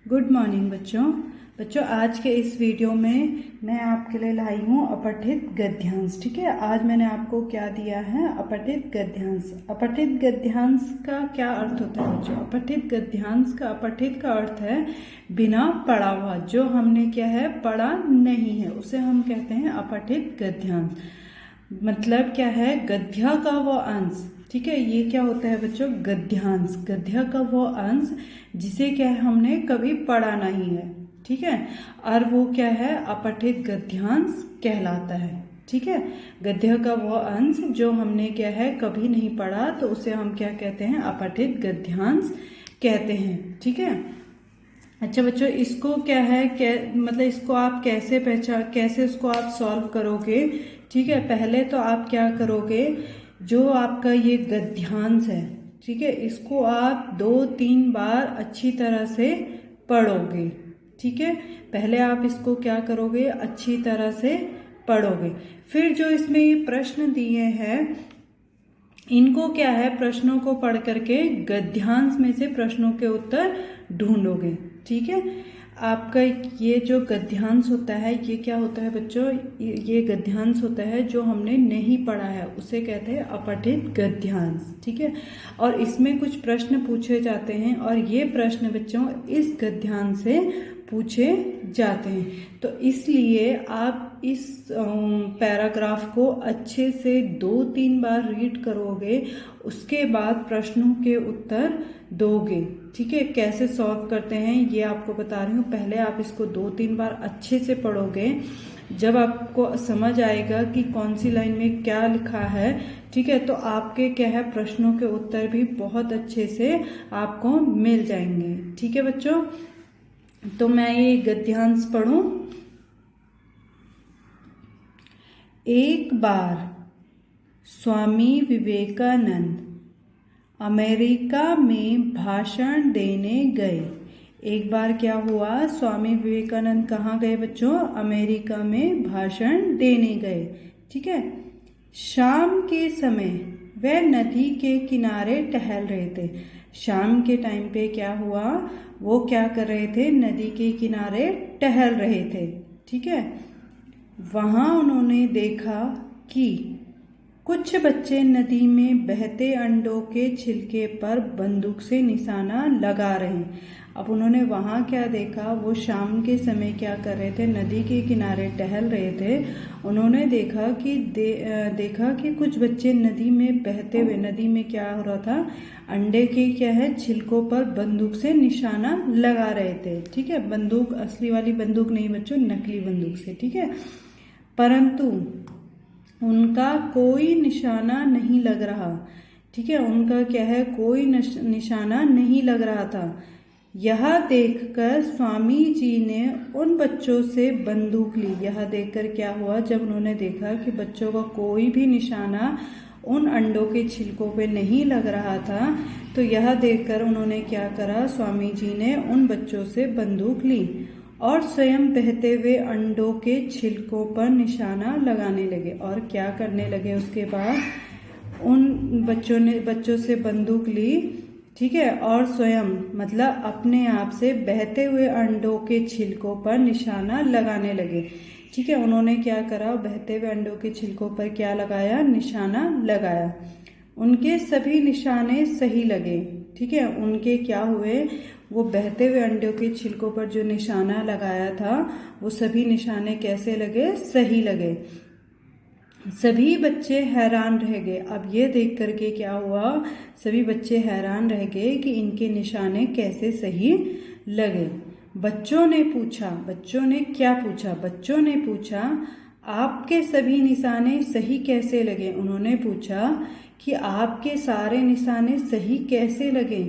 Good morning बच्चों आज के इस वीडियो में मैं आपके लिए लाई हूँ अपठित गद्यांश। ठीक है, आज मैंने आपको क्या दिया है? अपठित गद्यांश। अपठित गद्यांश का क्या अर्थ होता है बच्चों? अपठित गद्यांश का अपठित का अर्थ है बिना पढ़ा हुआ, जो हमने क्या है पढ़ा नहीं है उसे हम कहते हैं अपठित गद्यांश। मतलब क्या है? गद्य का वो अंश। ठीक है, ये क्या होता है बच्चों? गद्यांश। गद्य का वो अंश जिसे क्या है हमने कभी पढ़ा नहीं है। ठीक है, और वो क्या है? अपठित गद्यांश कहलाता है। ठीक है, गद्य का वो अंश जो हमने क्या है कभी नहीं पढ़ा, तो उसे हम क्या कहते हैं? अपठित गद्यांश कहते हैं। ठीक है, अच्छा बच्चों, इसको क्या है मतलब इसको आप कैसे उसको आप सॉल्व करोगे? ठीक है, पहले तो आप क्या करोगे, जो आपका ये गद्यांश है, ठीक है, इसको आप 2-3 बार अच्छी तरह से पढ़ोगे। ठीक है, पहले आप इसको क्या करोगे? अच्छी तरह से पढ़ोगे। फिर जो इसमें ये प्रश्न दिए हैं, इनको क्या है, प्रश्नों को पढ़ करके गद्यांश में से प्रश्नों के उत्तर ढूंढोगे। ठीक है, आपका ये जो गद्यांश होता है ये क्या होता है बच्चों? ये गद्यांश होता है जो हमने नहीं पढ़ा है, उसे कहते हैं अपठित गद्यांश। ठीक है, और इसमें कुछ प्रश्न पूछे जाते हैं और ये प्रश्न बच्चों इस गद्यांश से पूछे जाते हैं। तो इसलिए आप इस पैराग्राफ को अच्छे से 2-3 बार रीड करोगे, उसके बाद प्रश्नों के उत्तर दोगे। ठीक है, कैसे सॉल्व करते हैं ये आपको बता रही हूँ। पहले आप इसको 2-3 बार अच्छे से पढ़ोगे, जब आपको समझ आएगा कि कौन सी लाइन में क्या लिखा है, ठीक है, तो आपके क्या है प्रश्नों के उत्तर भी बहुत अच्छे से आपको मिल जाएंगे। ठीक है बच्चों, तो मैं ये गद्यांश पढ़ूं। एक बार स्वामी विवेकानंद अमेरिका में भाषण देने गए। एक बार क्या हुआ? स्वामी विवेकानंद कहाँ गए बच्चों? अमेरिका में भाषण देने गए। ठीक है, शाम के समय वह नदी के किनारे टहल रहे थे। शाम के टाइम पे क्या हुआ? वो क्या कर रहे थे? नदी के किनारे टहल रहे थे। ठीक है, वहां उन्होंने देखा कि कुछ बच्चे नदी में बहते अंडों के छिलके पर बंदूक से निशाना लगा रहे हैं। अब उन्होंने वहां क्या देखा? वो शाम के समय क्या कर रहे थे? नदी के किनारे टहल रहे थे। उन्होंने देखा कि कुछ बच्चे नदी में बहते हुए, नदी में क्या हो रहा था? अंडे के क्या है छिलकों पर बंदूक से निशाना लगा रहे थे। ठीक है, बंदूक असली वाली बंदूक नहीं बच्चों, नकली बंदूक से। ठीक है, परंतु उनका कोई निशाना नहीं लग रहा। ठीक है, उनका क्या है? कोई निशाना नहीं लग रहा था। यह देखकर स्वामी जी ने उन बच्चों से बंदूक ली। यह देखकर क्या हुआ? जब उन्होंने देखा कि बच्चों का कोई भी निशाना उन अंडों के छिलकों पे नहीं लग रहा था, तो यह देखकर उन्होंने क्या करा? स्वामी जी ने उन बच्चों से बंदूक ली और स्वयं बहते हुए अंडों के छिलकों पर निशाना लगाने लगे। और क्या करने लगे? उसके बाद उन बच्चों से बंदूक ली। ठीक है, और स्वयं मतलब अपने आप से बहते हुए अंडों के छिलकों पर निशाना लगाने लगे। ठीक है, उन्होंने क्या करा? बहते हुए अंडों के छिलकों पर क्या लगाया? निशाना लगाया। उनके सभी निशाने सही लगे। ठीक है, उनके क्या हुए? वो बहते हुए अंडों के छिलकों पर जो निशाना लगाया था, वो सभी निशाने कैसे लगे? सही लगे। सभी बच्चे हैरान रह गए। अब ये देख करके क्या हुआ? सभी बच्चे हैरान रह गए कि इनके निशाने कैसे सही लगे। बच्चों ने क्या पूछा? बच्चों ने पूछा, आपके सभी निशाने सही कैसे लगे? उन्होंने पूछा कि आपके सारे निशाने सही कैसे लगे?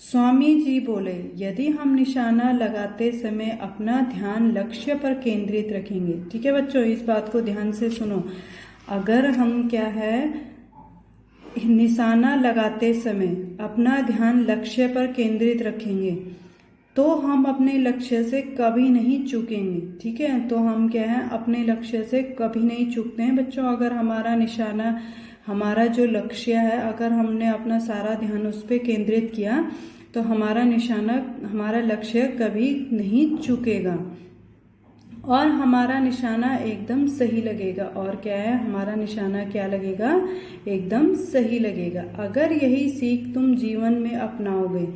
स्वामी जी बोले, यदि हम निशाना लगाते समय अपना ध्यान लक्ष्य पर केंद्रित रखेंगे। ठीक है बच्चों, इस बात को ध्यान से सुनो। अगर हम क्या है निशाना लगाते समय अपना ध्यान लक्ष्य पर केंद्रित रखेंगे, तो हम अपने लक्ष्य से कभी नहीं चूकेंगे। ठीक है, तो हम क्या है अपने लक्ष्य से कभी नहीं चूकते हैं बच्चों। अगर हमारा निशाना, हमारा जो लक्ष्य है, अगर हमने अपना सारा ध्यान उस पर केंद्रित किया, तो हमारा निशाना, हमारा लक्ष्य कभी नहीं चूकेगा और हमारा निशाना एकदम सही लगेगा। और क्या है, हमारा निशाना क्या लगेगा, एकदम सही लगेगा। अगर यही सीख तुम जीवन में अपनाओगे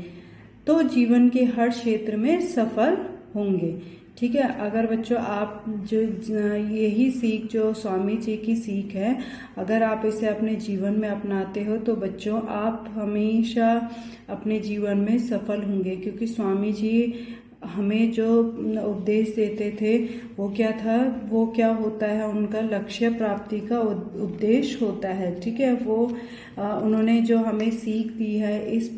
तो जीवन के हर क्षेत्र में सफल होंगे। ठीक है, अगर बच्चों आप जो यही सीख, जो स्वामी जी की सीख है, अगर आप इसे अपने जीवन में अपनाते हो तो बच्चों आप हमेशा अपने जीवन में सफल होंगे। क्योंकि स्वामी जी हमें जो उपदेश देते थे वो क्या था, वो क्या होता है, उनका लक्ष्य प्राप्ति का उपदेश होता है। ठीक है, वो उन्होंने जो हमें सीख दी है इस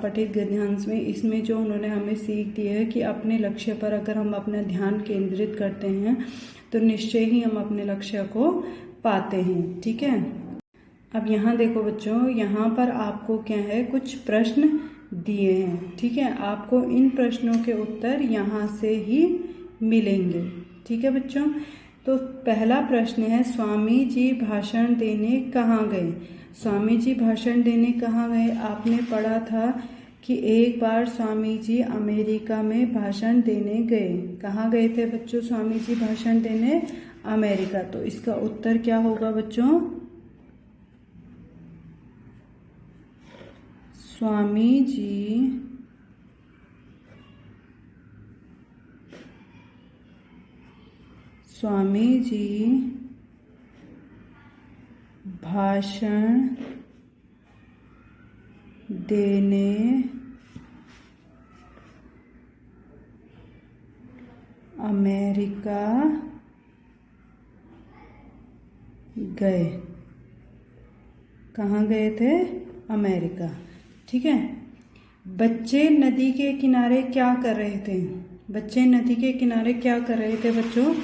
पठित गद्यांश में, इसमें जो उन्होंने हमें सीख दी है कि अपने लक्ष्य पर अगर हम अपना ध्यान केंद्रित करते हैं तो निश्चय ही हम अपने लक्ष्य को पाते हैं। ठीक है, अब यहाँ देखो बच्चों, यहाँ पर आपको क्या है, कुछ प्रश्न दिए हैं। ठीक है, आपको इन प्रश्नों के उत्तर यहाँ से ही मिलेंगे। ठीक है बच्चों, तो पहला प्रश्न है, स्वामी जी भाषण देने कहाँ गए। स्वामी जी भाषण देने कहाँ गए, आपने पढ़ा था कि एक बार स्वामी जी अमेरिका में भाषण देने गए। कहाँ गए थे बच्चों स्वामी जी भाषण देने, अमेरिका। तो इसका उत्तर क्या होगा बच्चों, स्वामी जी भाषण देने अमेरिका गए। कहाँ गए थे, अमेरिका। ठीक है, बच्चे नदी के किनारे क्या कर रहे थे। बच्चे नदी के किनारे क्या कर रहे थे बच्चों,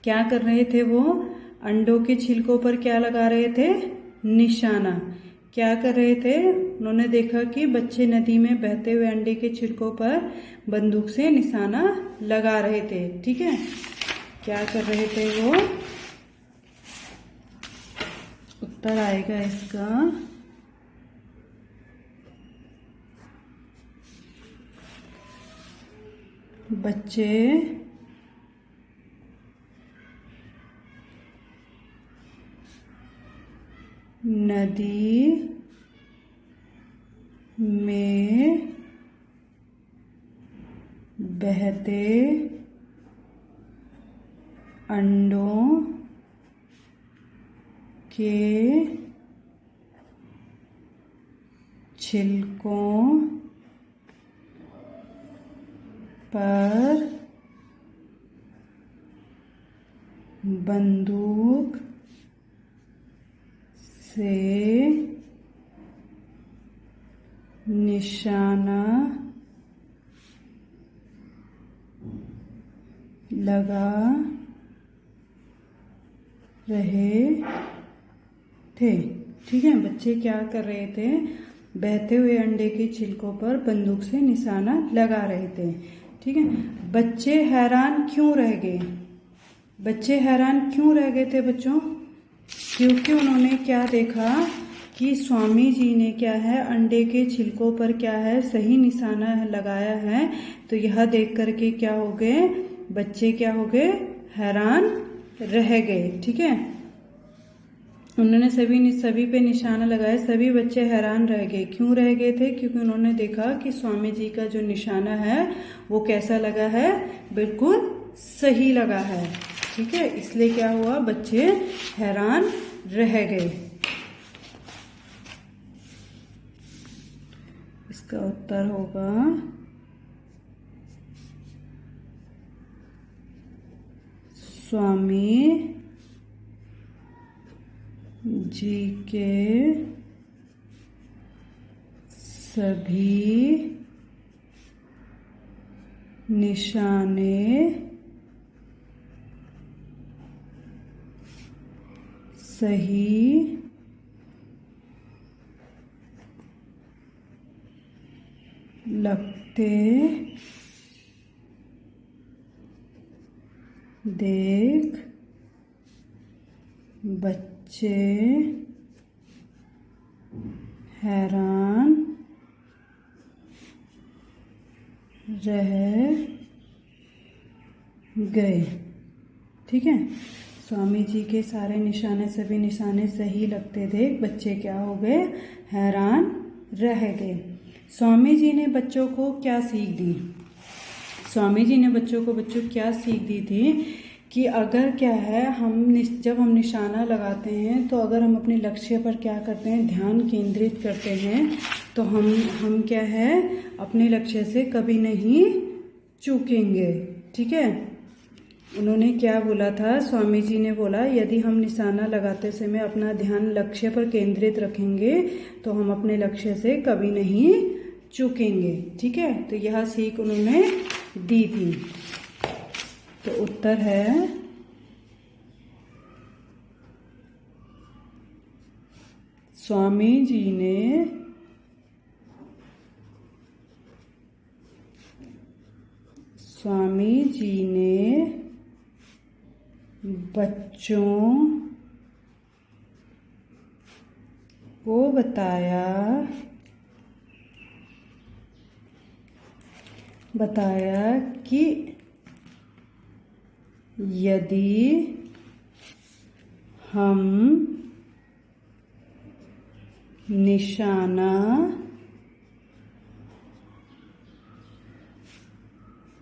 क्या कर रहे थे, वो अंडों के छिलकों पर क्या लगा रहे थे, निशाना। क्या कर रहे थे, उन्होंने देखा कि बच्चे नदी में बहते हुए अंडे के छिलकों पर बंदूक से निशाना लगा रहे थे। ठीक है, क्या कर रहे थे वो, उत्तर आएगा इसका बच्चे नदी में बहते अंडों के छिलकों पर बंदूक से निशाना लगा रहे थे। ठीक है, बच्चे क्या कर रहे थे, बहते हुए अंडे के छिलकों पर बंदूक से निशाना लगा रहे थे। ठीक है, बच्चे हैरान क्यों रह गए। बच्चे हैरान क्यों रह गए थे बच्चों, क्योंकि उन्होंने क्या देखा कि स्वामी जी ने क्या है, अंडे के छिलकों पर क्या है, सही निशाना लगाया है। तो यह देख करके क्या हो गए, बच्चे क्या हो गए, हैरान रह गए। ठीक है, उन्होंने सभी पे निशाना लगाया, सभी बच्चे हैरान रह गए। क्यों रह गए थे, क्योंकि उन्होंने देखा कि स्वामी जी का जो निशाना है वो कैसा लगा है, बिल्कुल सही लगा है। ठीक है, इसलिए क्या हुआ, बच्चे हैरान रह गए। इसका उत्तर होगा स्वामी जी के सभी निशाने सही लगते देख बच्चे हैरान रह गए। ठीक है, स्वामी जी के सारे निशाने, सभी निशाने सही लगते थे। बच्चे क्या हो गए, हैरान रह गए। स्वामी जी ने बच्चों को क्या सीख दी? स्वामी जी ने बच्चों को क्या सीख दी थी कि अगर क्या है, जब हम निशाना लगाते हैं तो अगर हम अपने लक्ष्य पर क्या करते हैं, ध्यान केंद्रित करते हैं, तो हम क्या है, अपने लक्ष्य से कभी नहीं चूकेंगे। ठीक है, उन्होंने क्या बोला था, स्वामी जी ने बोला यदि हम निशाना लगाते समय अपना ध्यान लक्ष्य पर केंद्रित रखेंगे तो हम अपने लक्ष्य से कभी नहीं चूकेंगे। ठीक है, तो यह सीख उन्होंने दी थी। तो उत्तर है स्वामी जी ने बच्चों को बताया कि यदि हम निशाना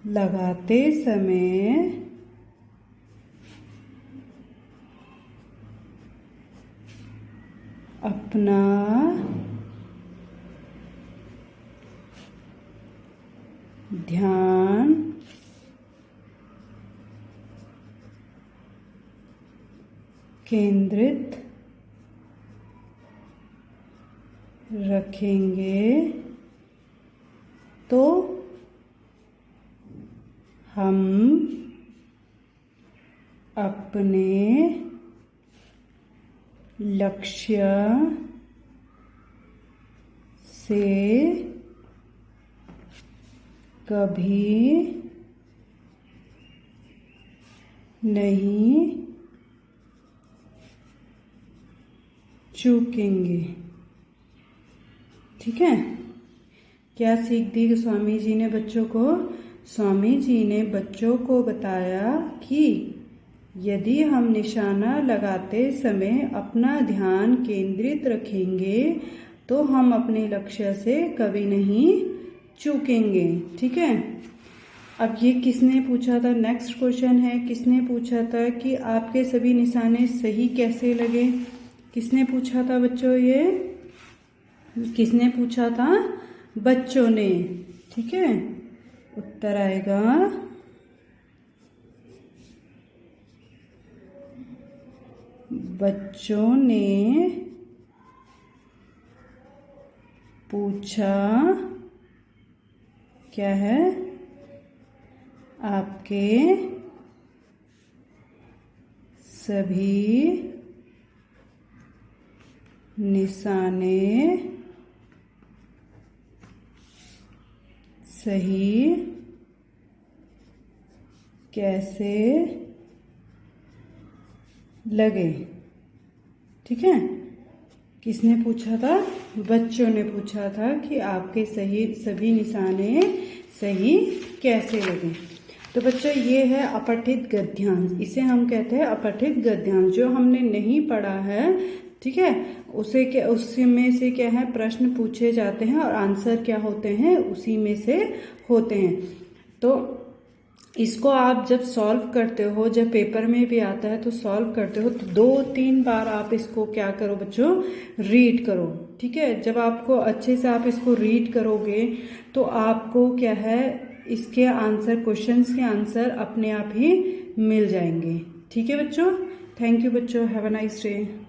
लगाते समय अपना ध्यान केंद्रित रखेंगे तो हम अपने लक्ष्य से कभी नहीं चूकेंगे। ठीक है, क्या सीख दी स्वामी जी ने बच्चों को? स्वामी जी ने बच्चों को बताया कि यदि हम निशाना लगाते समय अपना ध्यान केंद्रित रखेंगे तो हम अपने लक्ष्य से कभी नहीं चूकेंगे। ठीक है, अब ये किसने पूछा था? नेक्स्ट क्वेश्चन है, किसने पूछा था कि आपके सभी निशाने सही कैसे लगे? किसने पूछा था बच्चों? ये किसने पूछा था? बच्चों ने। ठीक है, उत्तर आएगा बच्चों ने पूछा क्या है, आपके सभी निशाने सही कैसे लगे? ठीक है, किसने पूछा था? बच्चों ने पूछा था कि आपके सभी निशाने सही कैसे लगे। तो बच्चों ये है अपठित गद्यांश, इसे हम कहते हैं अपठित गद्यांश। जो हमने नहीं पढ़ा है, ठीक है, उसमें से क्या है, प्रश्न पूछे जाते हैं और आंसर क्या होते हैं, उसी में से होते हैं। तो इसको आप जब सॉल्व करते हो, जब पेपर में भी आता है तो सॉल्व करते हो, तो 2-3 बार आप इसको क्या करो बच्चों, रीड करो। ठीक है, जब आपको अच्छे से आप इसको रीड करोगे तो आपको क्या है, इसके आंसर, क्वेश्चंस के आंसर अपने आप ही मिल जाएंगे। ठीक है बच्चों, थैंक यू बच्चों, हैव अ नाइस डे।